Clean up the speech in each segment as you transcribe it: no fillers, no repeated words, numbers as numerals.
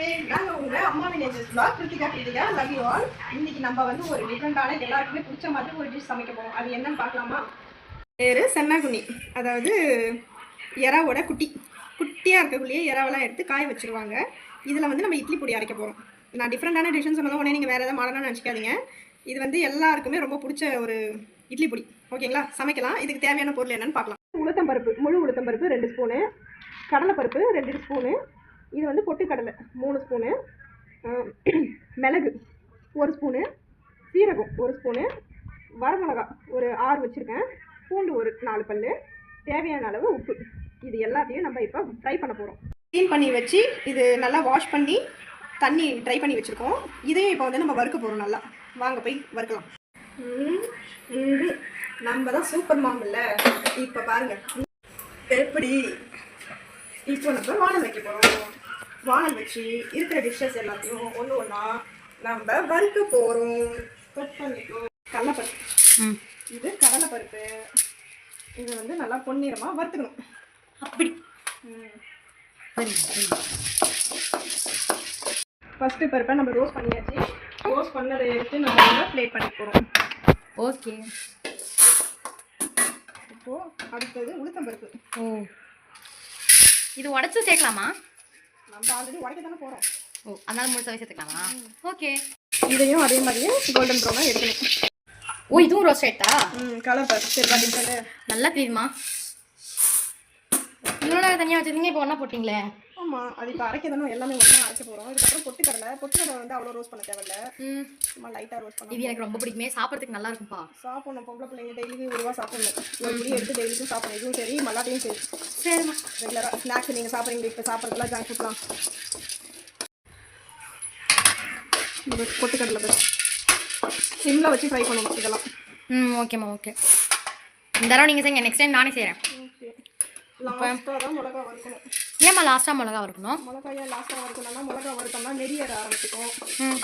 மக்களே, நாங்க உங்க அம்மா villages vlog Krithika love you all. இன்னைக்கு நம்ம வந்து ஒரு டிஃப்ரெண்டான எல்லாருக்குமே பிடிச்ச மாதிரி ஒரு டிஷ் சமைக்க போறோம். அது என்னன்னு பார்க்கலாமா? பேரு சென்னாகுனி, அதாவது எறாவோட குட்டியாக இருக்கக்கூடிய எறாவெல்லாம் எடுத்து காய வச்சுருவாங்க. இதில் வந்து நம்ம இட்லி பொடி அரைக்க போகிறோம். நான் டிஃப்ரெண்டான டிஷ்ஷுன்னு சொன்னதும் உடனே நீங்கள் வேறு எதாவது மாடலாக நினச்சிக்காதீங்க. இது வந்து எல்லாருக்குமே ரொம்ப பிடிச்ச ஒரு இட்லி பொடி. ஓகேங்களா? சமைக்கலாம். இதுக்கு தேவையான பொருள் என்னென்னு பார்க்கலாம். உளுத்தம்பருப்பு, முழு உளுத்தம்பருப்பு 2 ஸ்பூனு, கடலைப்பருப்பு 2 ஸ்பூனு, இது வந்து பொட்டுக்கடலை 3 ஸ்பூனு, மிளகு 1 ஸ்பூனு, சீரகம் 1 ஸ்பூனு, வரமிளகா ஒரு 6 வச்சுருக்கேன், பூண்டு ஒரு 4 பல், தேவையான அளவு உப்பு. இது எல்லாத்தையும் நம்ம இப்போ ஃப்ரை பண்ண போகிறோம். க்ளீன் பண்ணி வச்சு இது நல்லா வாஷ் பண்ணி தண்ணி ட்ரை பண்ணி வச்சுருக்கோம். இதையும் இப்போ வந்து நம்ம வறுக்க போகிறோம். நல்லா வாங்க போய் வறுக்கலாம். நம்ம தான் சூப்பர் மாம் இல்லை? இப்போ பாருங்கள் எப்படி. இப்போ நம்ம வானல் வைக்க போகிறோம். வானல் வச்சு இருக்கிற டிஷ்ஷஸ் எல்லாத்தையும் ஒன்று ஒன்றா நம்ம வறுக்க போகிறோம். கட் பண்ணிக்கோ. கடலைப்பருப்பு, இது கடலைப்பருப்பு. இதை வந்து நல்லா பொன்னிறமாக வறுத்துக்கணும். அப்படி ஃபஸ்ட்டு பருப்பை நம்ம ரோஸ்ட் பண்ணியாச்சு. ரோஸ்ட் பண்ணதை எடுத்து நம்ம வந்து பிளேட் பண்ணி போகிறோம். ஓகே. இப்போது அடுத்தது உளுத்தம்பருப்பு. இது உடச்சு சேர்க்கலாமா? நம்ம ஆல்ரெடி உடைக்க தானே போகிறோம். அதனால முழுசாவே சேர்த்துக்கலாமா? ஓகே. இதையும் அதே மாதிரியே கோல்டன் ப்ரௌனாக எடுக்கணும். இதுவும் ரோஸ்ட் ஆயிட்டா? கலர் பருப்பு நல்லா தெரியுமா? இவ்வளோ தனியாக வச்சுருந்தீங்க, இப்போ ஒன்றா போட்டிங்களே. ஆமாம், அது இப்போ அரைக்க தானே எல்லாமே ஒன்றா அரைக்க போகிறோம். இதுக்கப்புறம் பொட்டுக்கடலை வந்து அவ்வளோ ரோஸ்ட் பண்ண தேவையில்ல. சும்மா லைட்டாக ரோஸ்ட் பண்ணலாம். இது எனக்கு ரொம்ப பிடிக்குமே, சாப்பிட்றதுக்கு நல்லா இருக்கும்பா. சாப்பிடணும். பொம்பளை பிள்ளைங்க டெய்லிக்கு ஒரு ரூபா சாப்பிடணும். ஒரு புளி எடுத்து டெய்லிக்கும் சாப்பிடணும். இதுவும் சரி, மல்லாட்டையும் சரி. சரிம்மா. ரெகுலராக ஸ்நாக்ஸ் நீங்கள் சாப்பிட்றீங்க. இப்போ சாப்பிட்றதுலாம் ஜங்க் ஃபுட்லாம். பொட்டுக்கடலை பஸ் சிம்மில் வச்சு ஃப்ரை பண்ணணும் இதெல்லாம். ஓகேம்மா, ஓகே. இந்த தடவை நீங்கள் செய்யுங்க, நெக்ஸ்ட் டைம் நானே செய்கிறேன். ஓகே. லாஸ்ட்டாக தான் மிளகா வறுக்கணும். ஏம்மா லாஸ்ட்டாக மிளகா வறுக்கணும்? மிளகாயை லாஸ்ட்டாக வறுக்கணும்னா மிளகா வறுத்தோம்னா நெறியற ஆரம்பிச்சிக்கும்.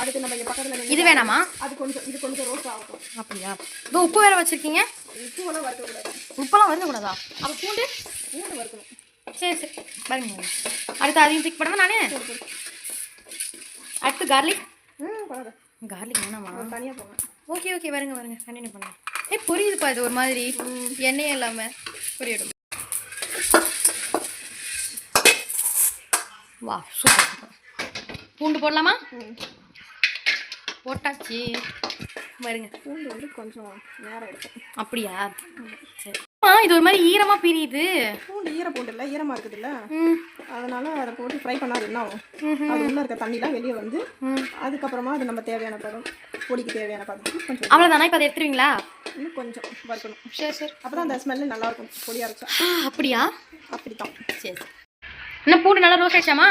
அதுக்கு நம்ம இங்கே பக்கத்தில் இது வேணாமா? இது கொஞ்சம் ரோஸ்ட் ஆகும். அப்படியா? இதோ உப்பு வேறு வச்சுருக்கீங்க. உப்புலாம் வறுக்கக்கூடாது. உப்பெல்லாம் வறுக்கக்கூடாதா? அப்போ பூண்டு வறுக்கணும். சரி சரி, பாருங்க. அடுத்து அதையும் தூக்கி போடாமல் நானே. அடுத்து கார்லிக். கார்லிக் வேணாமா? தனியாக போங்க. ஓகே ஓகே, வருங்க கண்டினியூ பண்ணுங்க. புரியுதுப்பா, இது ஒரு மாதிரி எண்ணெயே இல்லாமல் புரியிடும். வா, சூப்பர். பூண்டு போடலாமா? போட்டாச்சு. வருங்க. பூண்டு வந்து கொஞ்சம் நேரம் எடுக்கும். அப்படியா? சரி. இது ஒரு மாதிரி ஈரமாக பிரியுது. பூண்டு பூண்டு இல்லை, ஈரமாக இருக்குது இல்லை, அதனால அதை போட்டு ஃப்ரை பண்ணாது என்ன ஆகும்? அது உள்ளே இருக்க தண்ணிலாம் வெளியே வந்து அதுக்கப்புறமா அது நம்ம தேவையான பதம், பொடிக்கு தேவையான பதத்துக்கு கொஞ்சம். அவ்வளோதானா? இப்போ அதை எடுத்துருவீங்களா? இன்னும் கொஞ்சம் வறுக்கணும். சரி. அப்போ தான் அந்த ஸ்மெல்லு நல்லாயிருக்கும் பொடியாக அரைச்சா. அப்படியா? அப்படித்தான். சரி. என்ன பூண்டு நல்லா ரோஸ்ட் ஆயிடுச்சாமா?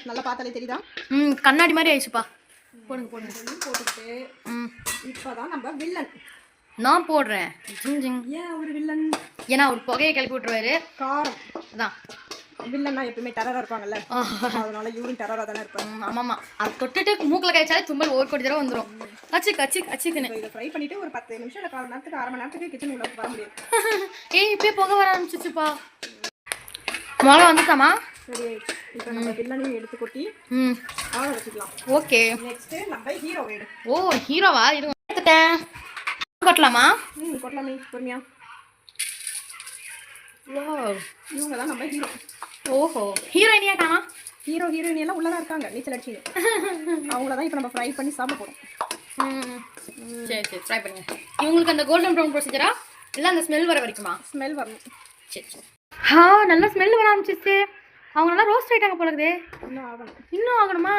நல்லா பார்த்தாலே தெரியுதா? கண்ணாடி மாதிரி ஆயிடுச்சுப்பா. போடுங்க போட்டுட்டு இப்போதான் நம்ம வில்லன் நான் போடுறேன். ஏன் ஒரு வில்லன்? ஏன்னா ஒரு புகையை கிளப்பி விட்டுருவாரு. காரம் அதான் வில்லன்னா எப்பவுமே டெரரா இருப்பாங்கல்ல, அதனால இவரும் டெரரா தானே இருப்பாங்க. ஆமாம்மா, அது தொட்டுட்டு மூக்கில் கழிச்சாலே தும்பல் ஒரு கோடி தடவை வந்துடும். அச்சுக்குன்னு இதை ஃப்ரை பண்ணிட்டு ஒரு 10 நிமிஷம் இல்லை 1/4 நேரத்துக்கு 1/2 மணி நேரத்துக்கு கிச்சன் உள்ள வர முடியாது. இப்பயே புகை வர ஆரம்பிச்சிச்சுப்பா. மிளகா வந்துட்டாமா? சரி ஆயிடுச்சு. இப்போ நம்ம வில்லனையும் எடுத்து கொட்டி ஆள வச்சுக்கலாம். ஓகே. நெக்ஸ்ட் நம்ம ஹீரோ வேடு. ஹீரோவா? இது எடுத்துட்டேன். கொட்டலாமா? கொட்டலாமே, பொறுமையா. இவங்க தான் நம்ம ஹீரோ. ஓஹோ, ஹீரோயினியா காணா? ஹீரோயினி எல்லாம் உள்ளதான் இருக்காங்க, நீச்சல் அடிச்சு. அவங்கள தான் இப்போ நம்ம ஃப்ரை பண்ணி சாப்பிட போகிறோம். சரி, ஃப்ரை பண்ணுங்க. இவங்களுக்கு அந்த கோல்டன் ப்ரௌன் ப்ரொசீஜரா இல்லை அந்த ஸ்மெல் வர வரைக்குமா? ஸ்மெல் வரணும். சரி. நல்லா ஸ்மெல் வர ஆரம்பிச்சிச்சு. அவங்க நல்லா ரோஸ்ட் ஆகிட்டாங்க போல இருக்குது. இன்னும் ஆகணுமா?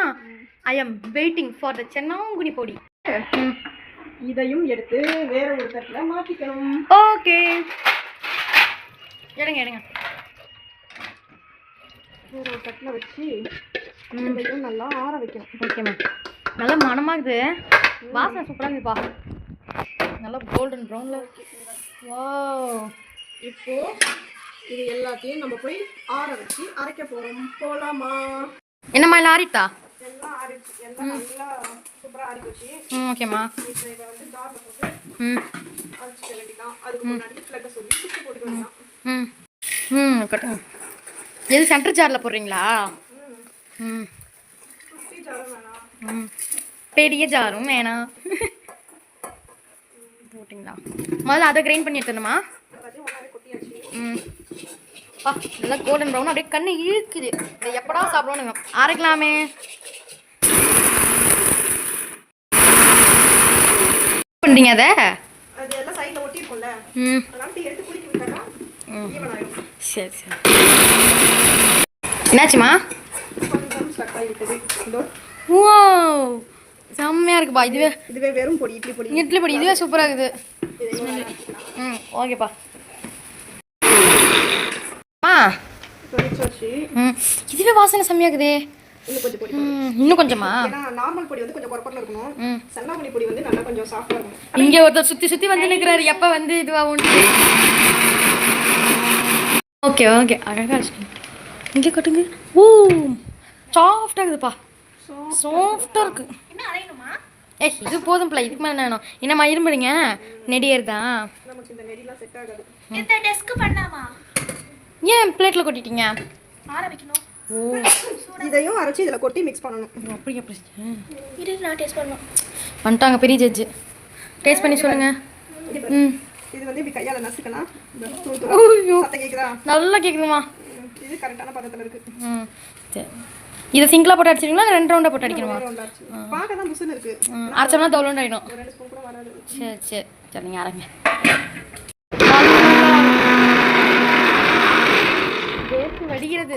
I am waiting for the சென்னாங்குனி பொடி. இதையும் எடுத்து வேற ஒரு தட்டில் மாற்றிக்கணும். ஓகே, எடுங்க. வேற ஒரு தட்டில் வச்சு இதையும் நல்லா ஆற வைக்கணும். ஓகேம்மா. நல்லா மணமாகுது, வாசனை சூப்பராக இருக்குப்பா. நல்லா கோல்டன் ப்ரௌனில். வா, இப்போ இது எல்லாத்தையும் நம்ம போய் ஆற வச்சு அரைக்க போகிறோம். போகலாமா? என்னம்மா இல்லை ஆறிட்டா? எல்லாம் ஆறிடுச்சு. எல்லாம் நல்லா சூப்பராக ஆறி போச்சு. ஓகேம்மா. இப்போ இதை வந்து ஜாரில் போட்டு அரைச்சிக்க வேண்டியதான். அதுக்கு முன்னாடி ஃப்ளக்கை சொல்லி சுற்றி போட்டுக்க வேண்டியதான். கட்டுங்க. எது சென்டர் ஜாரில் போடுறீங்களா? ஜாரம் வேணாம். ம் பெரிய ஜாரும் வேணாம். போட்டிங்களா? முதல்ல அதை கிரைண்ட் பண்ணி எடுத்துணுமா? எல்லாத்தையும் ஒன்றாவே கொட்டியாச்சு. ம் நல்லா கோல்டன் ப்ரௌன் அப்படியே கண்ணு இழுக்குது. இதை எப்படா சாப்பிடணும் அரைக்கலாமே. பண்ணுறீங்க அதை? அது எல்லாம் சைடில் ஒட்டியிருக்கும்ல, ம் அதனால எடுத்து குடிக்க விட்டாக்கா ஈவன் ஆயிடும். சரி சரி. என்னாச்சுமா? கொஞ்சம் ஸ்டக் ஆகிவிட்டது. இதோ ஓ செம்மையாக இருக்குப்பா. இதுவே வெறும் பொடி, இட்லி பொடி. இட்லி பொடி இதுவே சூப்பராக இருக்குது. இதையும் ம் ஓகேப்பா. ஆ வச்சு ம் இதுவே வாசனை செம்மையாகுதே. இன்னும் கொஞ்சம் பொடி. இன்னும் கொஞ்சமா? ஏன்னா நார்மல் பொடி வந்து கொஞ்சம் குறப்பறல இருக்கணும், சன்னாகுனி பொடி வந்து நல்லா கொஞ்சம் சாஃப்டா இருக்கும். இங்கே ஒருத்தர் சுற்றி சுற்றி வந்து நிற்கிறாரு. எப்போ வந்து இதுவாகும்? ஓகே ஓகே அழகாக வச்சுக்கோங்க. இங்கே கட்டுங்க. ஓ சாஃப்டாக இருக்குதுப்பா. சாஃப்டாக இருக்கு. ஏய் இது போதும் பிள்ளை. இதுக்கு மேலே என்ன வேணும்? என்னம்மா இரும்புறீங்க? நெடியர் தான். நமக்கு இந்த நெடிலாம் செட் ஆகாது. இந்த டெஸ்க் பண்ணாமா? ஏன் பிளேட்டில் கொட்டிட்டீங்க? ஆற வைக்கணும். ஓ இதையும் அரைச்சி இதில் கொட்டி மிக்ஸ் பண்ணணும். அப்படி அப்படி இது நான் டேஸ்ட் பண்ணணும். வந்துட்டாங்க பெரிய ஜட்ஜு. டேஸ்ட் பண்ணி சொல்லுங்க. ம் இது வந்து இப்படி கையால் நசுக்கணும். ஐயோ சத்தம் கேட்குதா? நல்லா கேட்குதுமா. இது கரெக்டான பதத்தில் இருக்கு. ம் சரி. இதை சிங்கிளாக போட்டு அடிச்சிருங்களா இல்லை 2 ரவுண்டாக போட்டு அடிக்கணுமா? பார்க்க தான் புசுன்னு இருக்கு. அரைச்சோம்னா தோலோண்டு ஆகிடும். ஒரு 2 ஸ்பூன் கூட வராது. சரி சரி சரி நீங்கள் அரைங்க. வேர்த்து வடிகிறது.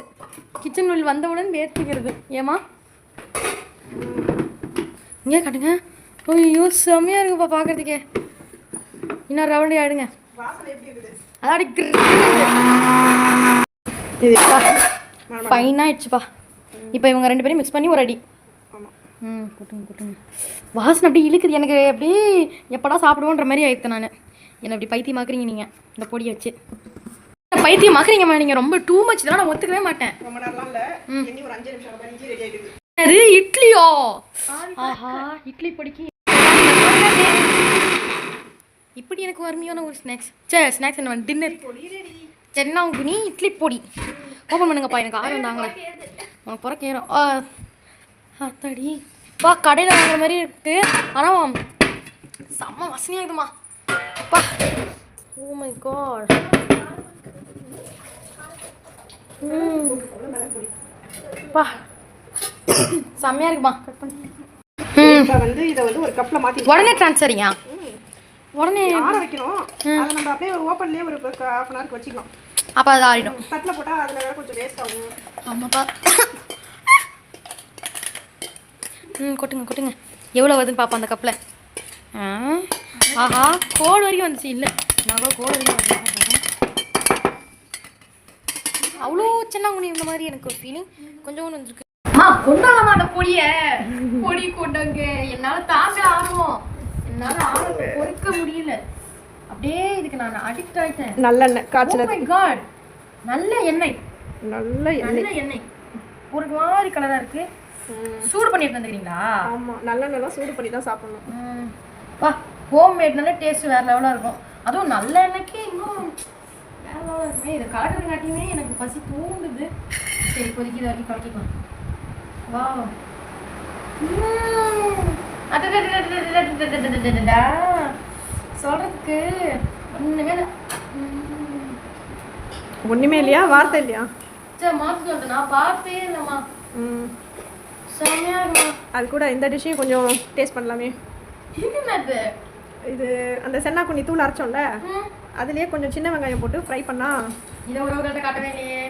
கிச்சன் உள் வந்தவுடன் வேர்த்துகிறது. ஏமா இங்கே காட்டுங்க. ஐயோ செம்மையாக இருக்குப்பா பார்க்குறதுக்கே. இன்னொரு ரவுண்டே ஆயிடுங்க. வாசனை எப்படி இருக்குது? அதாடி இது ஃபைனாக ஆயிடுச்சுப்பா. இப்போ இவங்க 2 பேரும் மிக்ஸ் பண்ணி ஒரு அடி. ஆமாம். ம் கூட்டுங்க கூட்டுங்க. வாசனை அப்படியே இழுக்குது எனக்கு. அப்படியே எப்படா சாப்பிடுவோன்ற மாதிரி ஆயிடுத்து. நான் என்னை அப்படி பைத்தியமாக்குறீங்க நீங்கள் இந்த பொடியை வச்சு. பைத்தியமாக்குறீங்கம்மா நீங்கள். ரொம்ப டூ மச் இதெல்லாம் நான் ஒத்துக்கவே மாட்டேன். ரொம்ப நேரம்லாம் இல்லை, இனி ஒரு 5 நிமிஷம் இஞ்சி ரெடி ஆகிடுது. அது இட்லியோ? ஆஹா இட்லி பொடிக்கு இப்படி எனக்கு அருமையான ஒரு ஸ்நாக்ஸ். சரி ஸ்நாக்ஸ் என்ன டின்னர். சென்னாங்குனி இட்லி பொடி ஓப்பன் பண்ணுங்கப்பா. எனக்கு ஆர்வம் தாங்களே. உனக்கு பிறக்கேறும். அத்தாடி பா கடையில் வாங்குற மாதிரி இருக்கு. ஆனால் செம்ம வசனியாகுதுமா பா. Oh my God. பா செம்மையாக இருக்குமா. கட் பண்ணி இப்போ வந்து இதை வந்து ஒரு கப்பில் மாற்றி உடனே ட்ரான்ஸ்ஃபரியா? உடனே ஆற வைக்கணும். அதை நம்ம அப்படியே ஒரு ஓப்பன்லேயே ஒரு ½ அன் ஹவருக்கு வச்சுக்கலாம். அப்போ அது ஆறிடும். தட்டில் போட்டால் அதில் வேறு கொஞ்சம் வேஸ்ட் ஆகும். ஆமாப்பா. கொட்டுங்க கொட்டுங்க. எவ்வளோ வருதுன்னு பார்ப்போம் அந்த கப்பில். ஆஹா கோடு வரைக்கும் வந்துச்சு. இல்லை நான் கூட கோடு வரைக்கும் வந்து அவ்வளோ சென்னாங்குனி இந்த மாதிரி எனக்கு ஒரு ஃபீலிங் கொஞ்சம் ஒன்று வந்துருக்கு. கொண்டாங்கம்மா அந்த பொடியை. பொடி கொண்டாங்க. என்னால் தாங்க ஆகும். என்னால் ஆக பொறுக்க முடியல. அப்படியே இதுக்கு நான் அடிக்ட் ஆகிட்டேன். நல்லெண்ணெய் காய்ச்சல். Oh my God. நல்ல எண்ணெய். நல்ல எண்ணெய் ஒரு மாதிரி கலராக இருக்கு. சூடு பண்ணிட்டு வந்துக்கிறீங்களா? ஆமாம், நல்லெண்ணெய்லாம் சூடு பண்ணி தான் சாப்பிடணும். வா ஹோம் மேட்னாலே டேஸ்ட் வேறு லெவலாக இருக்கும். அதுவும் நல்ல எண்ணெய்க்கு இன்னும் வேறு லெவலாக இருக்குமே. இதை கலக்கிறதுங்காட்டியுமே எனக்கு பசி தூண்டுது. சரி இப்போதைக்கு இது வரைக்கும் கலக்கிக்கலாம். வா சொல்கிறதுக்கு ஒன்றுமே இல்லை. ஒன்றுமே இல்லையா? வார்த்தை இல்லையா? சரி மாற்றி சொல்லிட்டு நான் பார்த்தே இல்லைம்மா. செம்மையாக இருக்குமா. அது கூட இந்த டிஷ்ஷையும் கொஞ்சம் டேஸ்ட் பண்ணலாமே. என்னது இது அந்த சென்னாக்குனி தூள் அரைச்சோம்ல, அதுலேயே கொஞ்சம் சின்ன வெங்காயம் போட்டு ஃப்ரை பண்ணால். இதை உறவுகள்கிட்ட காட்டவே இல்லையே.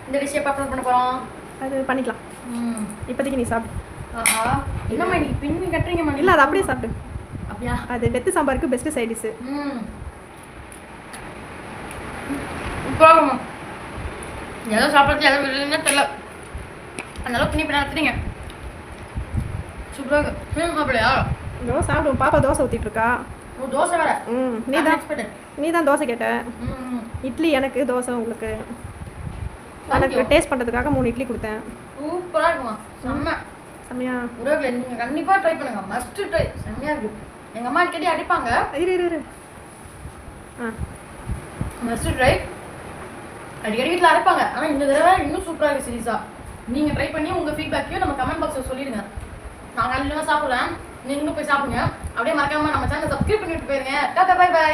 இந்த டிஷ்ஷை அப்லோட் பண்ண போகிறோம். அது பண்ணிக்கலாம். இப்போதைக்கு நீ சாப்பிடு. ஆஹா என்னம்மா இன்னைக்கு பின்னி கட்டுறீங்கம்மா. இல்லை அது அப்படியே சாப்பிடு. அப்படியா? அது வெத்து சாம்பாருக்கு பெஸ்ட்டு சைட் டிஷ்ஷு. போகமா ஏதோ சாப்பிட்றது எதோ விடுறதுன்னு தெரியல. அதனால பின்னி பின்ன எடுத்துறீங்க. சூப்பராக சாப்பிடலையா? இதோ சாப்பிடுவோம். பாப்பா தோசை ஊற்றிட்டு இருக்கா. ஓ தோசை வேற. நீ தான் தோசை கேட்ட. இட்லி எனக்கு, தோசை உங்களுக்கு. எனக்கு டேஸ்ட் பண்ணுறதுக்காக 3 இட்லி கொடுத்தேன். சூப்பராக இருக்குமா. செம்மையா உறவுகளை நீங்கள் கண்டிப்பாக ட்ரை பண்ணுங்க. Must try. செம்மையாக இருக்கும். எங்கள் அம்மா அடிக்கடி அடிப்பாங்க. இரு மஸ்ட்டு ட்ரை. அடிக்கடி வீட்டில் அரைப்பாங்க. ஆனால் இந்த தடவை இன்னும் சூப்பராக இருக்குது சீரியஸாக. நீங்கள் ட்ரை பண்ணி உங்கள் ஃபீட்பேக்கையும் நம்ம கமெண்ட் பாக்ஸில் சொல்லிடுங்க. நான் நல்ல சாப்பிடுறேன், நீங்களும் போய் சாப்பிடுங்க. அப்படியே மறக்காம நம்ம சேனலை சப்ஸ்கிரைப் பண்ணிட்டு போயிருங்க. டாடா பை பை.